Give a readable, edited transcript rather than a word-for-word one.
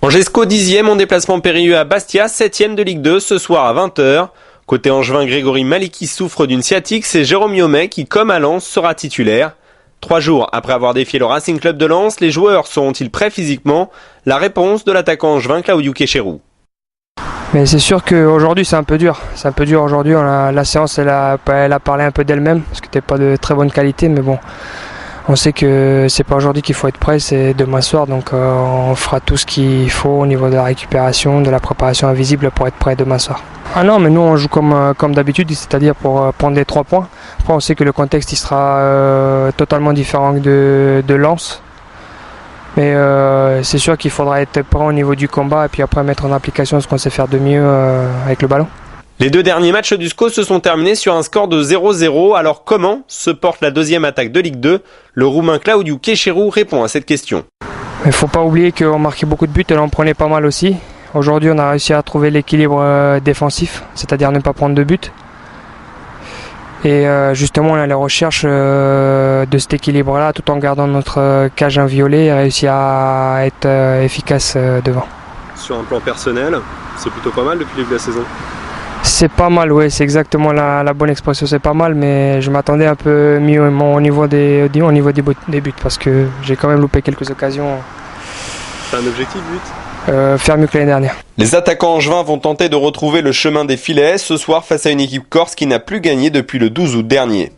Angesco 10e en déplacement périlleux à Bastia, 7e de Ligue 2 ce soir à 20h. Côté angevin, Grégory Maliki souffre d'une sciatique, c'est Jérôme Yomet qui, comme à Lens, sera titulaire. 3 jours après avoir défié le Racing Club de Lens, les joueurs seront-ils prêts physiquement? La réponse de l'attaquant angevin Claudiu Quecherou. Mais c'est sûr qu'aujourd'hui c'est un peu dur. C'est un peu dur aujourd'hui. La séance elle a parlé un peu d'elle-même parce que c'était pas de très bonne qualité, mais bon. On sait que c'est pas aujourd'hui qu'il faut être prêt, c'est demain soir, donc on fera tout ce qu'il faut au niveau de la récupération, de la préparation invisible pour être prêt demain soir. Ah non, mais nous on joue comme d'habitude, c'est-à-dire pour prendre les 3 points. Après on sait que le contexte il sera totalement différent de Lens. Mais c'est sûr qu'il faudra être prêt au niveau du combat et puis après mettre en application ce qu'on sait faire de mieux avec le ballon. Les 2 derniers matchs du SCO se sont terminés sur un score de 0-0. Alors comment se porte la deuxième attaque de Ligue 2? Le Roumain Claudiu Quecherou répond à cette question. Il ne faut pas oublier qu'on marquait beaucoup de buts et on en prenait pas mal aussi. Aujourd'hui on a réussi à trouver l'équilibre défensif, c'est-à-dire ne pas prendre de buts. Et justement on a la recherche de cet équilibre-là tout en gardant notre cage inviolée et réussi à être efficace devant. Sur un plan personnel, c'est plutôt pas mal depuis le début de la saison? C'est pas mal, oui, c'est exactement la bonne expression, c'est pas mal, mais je m'attendais un peu mieux au niveau des buts parce que j'ai quand même loupé quelques occasions. C'est un objectif, but? Faire mieux que l'année dernière. Les attaquants angevins vont tenter de retrouver le chemin des filets ce soir face à une équipe corse qui n'a plus gagné depuis le 12 août dernier.